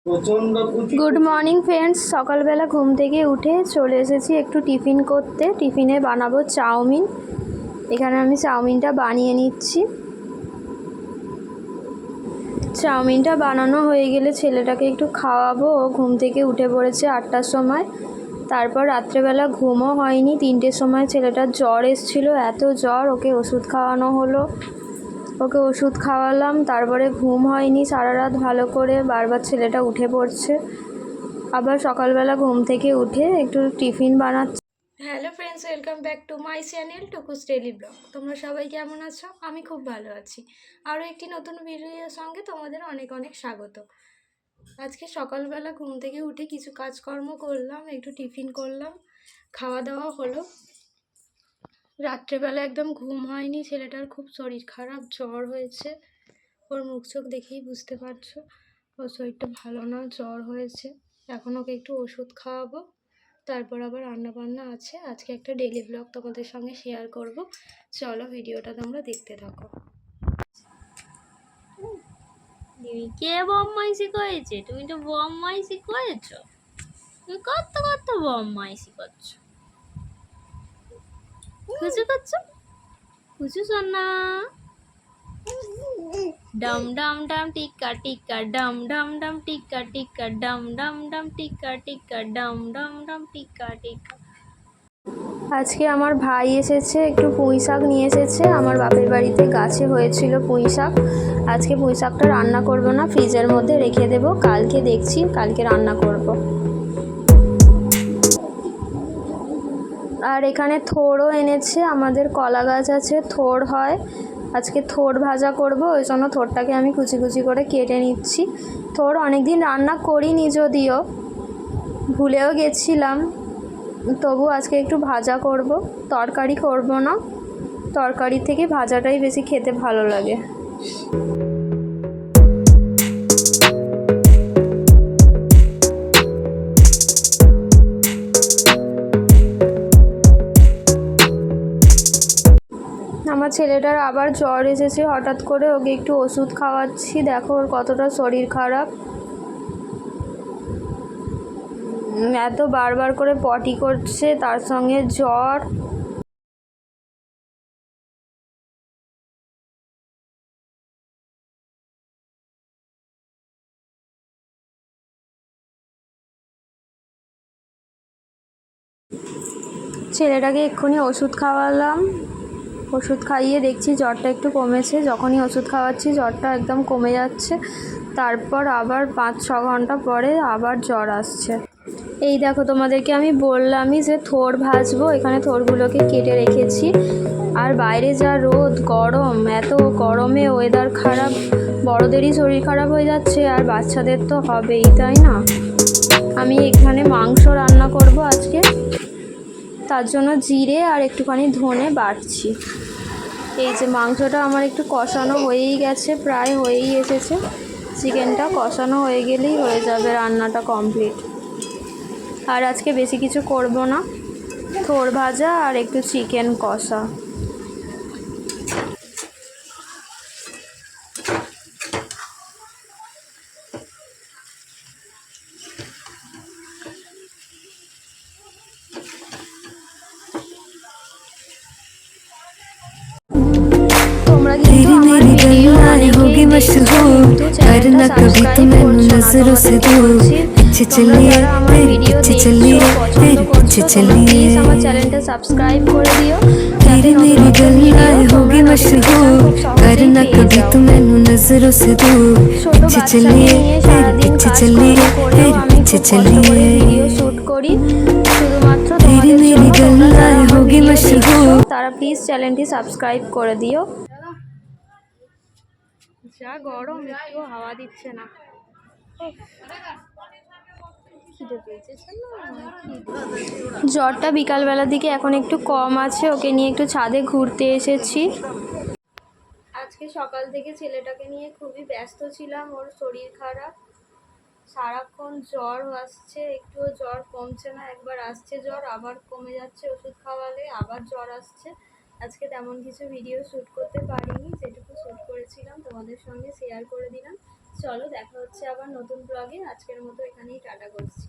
Good morning friends, সকালবেলা ঘুম থেকে উঠে চলে এসেছি একটু টিফিন করতে। টিফিনে বানাবো চাউমিন। এখানে আমি চাউমিনটা বানিয়ে নিচ্ছি। চাউমিনটা বানানো হয়ে গেলে ছেলেটাকে একটু খাওয়াবো। ও ঘুম থেকে উঠে পড়েছে 8টার সময়। তারপর রাত্রেবেলা ঘুমও হয়নি। 3টের সময় ছেলেটার জ্বর এসেছিলো, এত জ্বর, ওকে ওষুধ খাওয়ানো হলো। ওকে ওষুধ খাওয়ালাম, তারপরে ঘুম হয়নি সারা রাত ভালো করে। বারবার ছেলেটা উঠে পড়ছে। আবার সকালবেলা ঘুম থেকে উঠে একটু টিফিন বানাচ্ছি। Hello friends, welcome back to my channel Tukus daily blog. তোমরা সবাই কেমন আছো? আমি খুব ভালো আছি। আরও একটি নতুন ভিডিওর সঙ্গে তোমাদের অনেক অনেক স্বাগত। আজকে সকালবেলা ঘুম থেকে উঠে কিছু কাজকর্ম করলাম, একটু টিফিন করলাম, খাওয়া দাওয়া হলো। রাত্রেবেলা একদম ঘুম হয়নি, ছেলেটার খুব শরীর খারাপ, জ্বর হয়েছে। ওর মুখ চোখ দেখেই বুঝতে পারছো ওর শরীরটা ভালো না, জ্বর হয়েছে। এখন ওকে একটু ওষুধ খাওয়াবো, তারপর আবার রান্নাবান্না আছে। আজকে একটা ডেইলি ব্লগ তোমাদের সঙ্গে শেয়ার করব। চলো ভিডিওটা তোমরা দেখতে থাকো। কে বদমাইশি করেছে? তুমি তো বদমাইশি করেছো। তুমি কত কত বদমাইশি করছো। খুশি করছো? খুশি সোনা। ডম ডম ডম টিক্কা টিক্কা ডম ডম ডম টিক্কা টিক্কা ডম ডম ডম টিক্কা টিক্কা ডম ডম ডম টিক্কা টিক্কা। আজকে আমার ভাই এসেছে, একটু পুঁই শাক নিয়ে এসেছে। আমার বাপের বাড়িতে গাছে হয়েছিল পুঁই শাক। আজকে পুঁই শাকটা রান্না করব না, ফ্রিজের মধ্যে রেখে দেব, কালকে দেখছি, কালকে রান্না করব। আর এখানে থোড়ও এনেছে, আমাদের কলা গাছ আছে, থোড় হয়। আজকে থোড় ভাজা করব, ওই জন্য থোড়টাকে আমি কুচি কুচি করে কেটে নিচ্ছি। থোড় অনেক দিন রান্না করিনি, যদিও ভুলেও গেছিলাম, তবু আজকে একটু ভাজা করব, তরকারি করব না। তরকারি থেকে ভাজাটাই বেশি খেতে ভালো লাগে। আমার ছেলেটার আবার জ্বর এসেছে হঠাৎ করে, ওকে একটু ওষুধ খাওয়াচ্ছি। দেখো ওর কতটা শরীর খারাপ, এত বারবার করে পটি করছে, তার সঙ্গে জ্বর। ছেলেটাকে এক্ষুনি ওষুধ খাওয়ালাম, ওষুধ খাইয়ে দেখছি জ্বরটা একটু কমেছে। যখনই ওষুধ খাওয়াচ্ছি জ্বরটা একদম কমে যাচ্ছে, তারপর আবার 5-6 ঘন্টা পরে আবার জ্বর আসছে। এই দেখো, তোমাদেরকে আমি বললামই যে থোড় ভাজবো, এখানে থোড়গুলোকে কেটে রেখেছি। আর বাইরে যা রোদ, গরম, এত গরমে ওয়েদার খারাপ, বড়দেরই শরীর খারাপ হয়ে যাচ্ছে, আর বাচ্চাদের তো হবেই, তাই না? আমি এখানে মাংস রান্না করব আজকে, তার জন্য জিরে আর একটুখানি ধনে বাটছি। এই যে মাংসটা আমার একটু কষানো হয়েই গেছে, প্রায় হয়েই এসেছে। চিকেনটা কষানো হয়ে গেলেই হয়ে যাবে রান্নাটা কমপ্লিট। আর আজকে বেশি কিছু করব না, থোড় ভাজা আর একটু চিকেন কষা। তোমরা কিন্তু আমার ভিডিও অনেকেই দেখছো, কিন্তু চ্যানেলটা সাবস্ক্রাইব করছো না। তোমাদেরকে বলছি, তোমরা যারা আমার ভিডিও দেখছো, পছন্দ করছো, তোমরা প্লিজ আমার চ্যানেলটা সাবস্ক্রাইব করে দিও, যাতে নতুন নতুন ভিডিও তোমরা নোটিফিকেশন খুব সহজেই পেয়ে যাও। ছোট বাচ্চাকে নিয়ে সারাদিন কাজকর্ম করেও আমি খুব কষ্ট করে ভিডিও শ্যুট করি, শুধুমাত্র তোমাদের জন্য। তোমরা যারা আমার ভিডিও দেখছো তারা প্লিজ চ্যানেলটি সাবস্ক্রাইব করে দিও। যা গরম, একটু হাওয়া দিচ্ছে না। জ্বরটা বিকালবেলার দিকে এখন একটু কম আছে, ওকে নিয়ে একটু ছাদে ঘুরতে এসেছি। আজকে সকাল থেকে ছেলেটাকে নিয়ে খুবই ব্যস্ত ছিলাম, ওর শরীর খারাপ, সারাক্ষণ জ্বর আসছে, একটুও জ্বর কমছে না। একবার আসছে জ্বর, আবার কমে যাচ্ছে, ওষুধ খাওয়ালে আবার জ্বর আসছে। আজকে তেমন কিছু ভিডিও শ্যুট করতে পারিনি, যেটুকু শ্যুট করেছিলাম তোমাদের সঙ্গে শেয়ার করে দিলাম। চলো দেখা হচ্ছে আবার নতুন ব্লগে। আজকের মতো এখানেই টাটা করছি।